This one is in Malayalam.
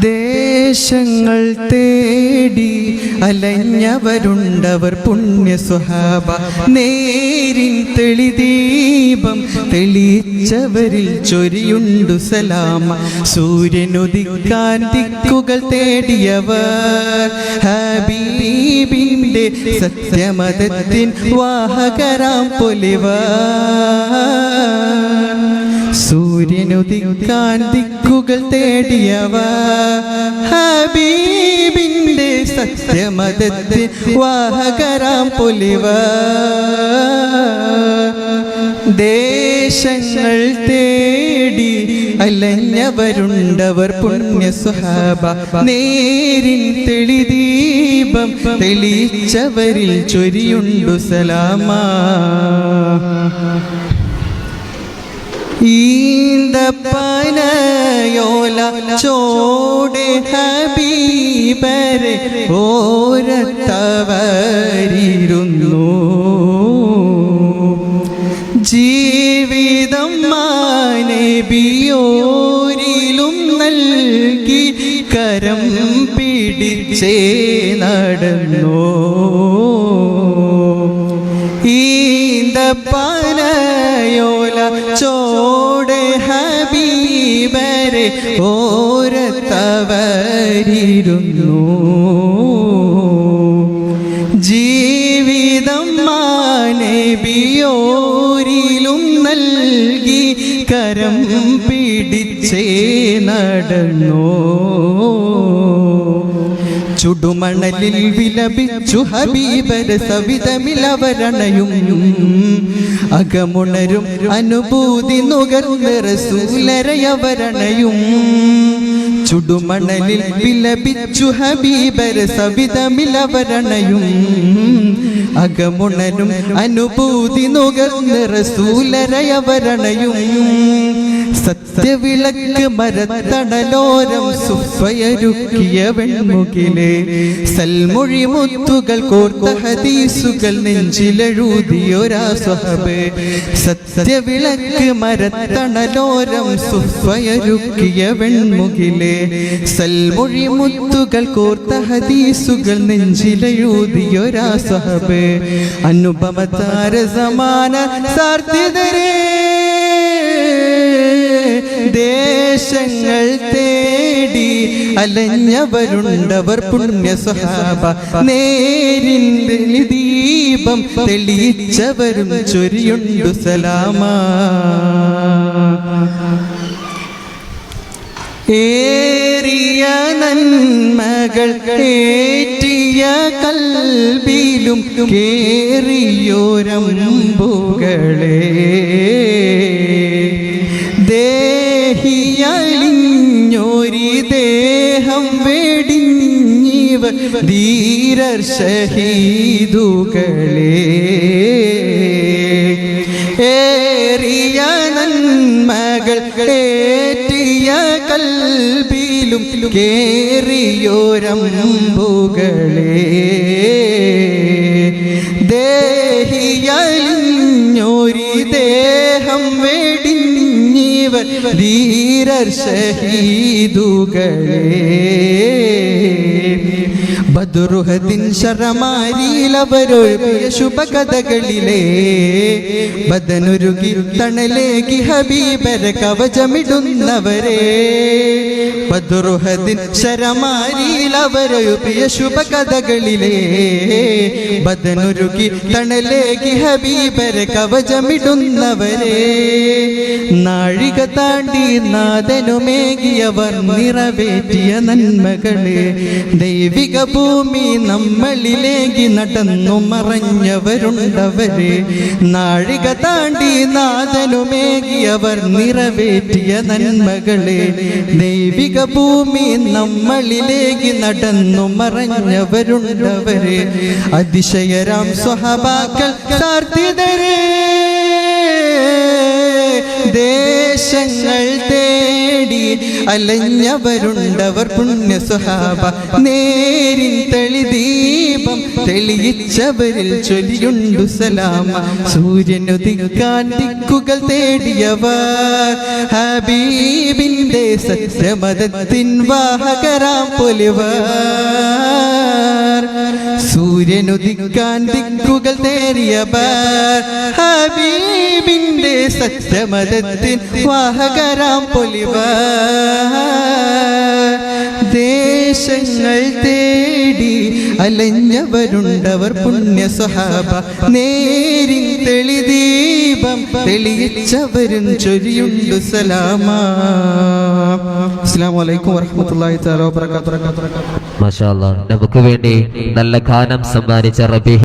ദേശങ്ങൾ തേടി അലഞ്ഞവരുണ്ടവർ പുണ്യ സ്വഹാബ. നേരിൻ തെളിദീപം തെളിച്ചവരിൽ ചൊരിയുണ്ടു സലാമ. സൂര്യനുദിക്കാൻ ദിക്കുകൾ തേടിയവർ ഹബീബിന്റെ സത്യമതത്തിൻ വാഹകരാം പൊലിവർ. സൂര്യനുദിക്കാൻ ദിക്കുകൾ തേടിയവർ ഹബീബിന്റെ സത്യമതത്തിൻ വാഹകരാം പൊലിവർ. ദേശങ്ങൾ തേടി അലഞ്ഞവരുണ്ടവർ പുണ്യ സ്വഹാബ. നേരിൻ തെളിദീപം തെളിച്ചവരിൽ ചൊരിയുണ്ടു സലാമ. ഈന്തപ്പനയോല ചോടെ ഹബീബരെ ഓരത്തവരിരുന്നു. ജീവിതം നബിയോരിലും നൽകി കരം പിടിച്ചേ നടന്നു. ഈന്തപ്പനയോല ചോടെ ഹബീബരെ ഓരത്തവരിരുന്നു. ജീവിതം നബിയോരിലും നൽകി കരം പിടിച്ചേ നടന്നു. ചുടുമണലിൽ വിലപിച്ചു ഹബീബര സവിതമിലവരണയും അകമുണരും അനുഭൂതി നുകർന്ന് റസൂലരയവരണയും. ചുടുമണലിൽ വിലപിച്ചു ഹബീബര സവിതമിലവരണയും അകമുണരും അനുഭൂതി നുകർന്ന് റസൂലരയവരണയും. സത്യവിളക്ക് മരത്തണലോരം സുഫയരുക്കിയ വെൺമുകിലെ സൽമൊഴി മുത്തുകൾ കോർത്ത ഹദീസുകൾ നെഞ്ചിലെഴുതിയൊരാ സ്വഹബേ. സത്യവിളക്ക് മരത്തണലോരം സുഫയരുക്കിയ വെൺമുകിലെ സൽമൊഴി മുത്തുകൾ കോർത്ത ഹദീസുകൾ നെഞ്ചിലെഴുതിയൊരാ സ്വഹബേ. അനുപമതാര സമാന സാർഥിതരേ ദേശങ്ങൾ തേടി അലഞ്ഞവരുണ്ടവർ പുണ്യ സ്വഹാബ. നേരിൻ ദീപം തെളിച്ചവരും ചൊരിയുണ്ടു സലാമ. ഏറിയ നന്മകൾ ഏറ്റിയ കൽബിലും കേറിയോരമ്പുകളെ ദേഹിയലിഞ്ഞൊരി ദേഹം വെടിഞ്ഞിവ ധീരർ ഷഹീദുകളെ. ഏറിയ നന്മകൾ ഏറ്റിയ കൽബിലും കേറിയോരമ്പുകളെ ദേഹിയലിഞ്ഞൊരി ദേഹം വെടിഞ്ഞിവർ ധീരർ ഷഹീദുകളെ. ബദറുഹദിൻ ശരമാരിയിലവരൊഴുകിയ ശുഭകഥകളിലെ ബദനുരുകി തണലേകി ഹബീബര കവചമിടുന്നവരെ. ബദറുഹദിൻ ശരമാരിയിലവരൊഴുകിയ ശുഭകഥകളിലെ ബദനുരുകി തണലേകി ഹബീബര കവചമിടുന്നവരെ. നാഴിക താണ്ടി നാദനുമേകിയവർ നിറവേറ്റിയ നന്മകളെ ദൈവിക ഭൂമി നമ്മളിലേക്ക് നടന്നു മറഞ്ഞവരുണ്ടവരെ. നാഴിക താണ്ടി നാദനുമേകിയവർ നിറവേറ്റിയ നന്മകളെ ദൈവിക ഭൂമി നമ്മളിലേക്ക് നടന്നു മറഞ്ഞവരുണ്ടവരെ. അതിശയരാം സ്വഹബാക്കൾ സാർഥിതരേ ദേശങ്ങൾ തേടി അലഞ്ഞവരുണ്ടവർ പുണ്യ സ്വഹാബ നേരിൻ തെളിദീപം തെളിയിച്ചവരിൽ ചൊല്ലിയുണ്ടു സലാമ സൂര്യനുദിക്കാൻ ദിക്കുകൾ തേടിയവർ ഹബീബിന്റെ സത്യമതത്തിൻ വാഹകരാം പൊലിവർ സൂര്യനുദിക്കാൻ ദിക്കുകൾ തേടിയവർ ഹബീബിന്റെ സത്യമതത്തിൻ വാഹകരാം പൊലിവർ ദേശങ്ങൾ തേടി അലഞ്ഞവരുണ്ടവർ പുണ്യ സ്വഹാബ നേരിൻ തെളിദീപം തെളിയിച്ചവരും ചൊല്ലിയുണ്ടു സലാമ. അസ്സലാമു അലൈക്കും വറഹ്മത്തുള്ളാഹി തആല വബറകാതുഹു. മാഷാ അല്ലാഹ്, നമുക്ക് വേണ്ടി നല്ല ഗാനം സമ്മാനിച്ച റബീഹ്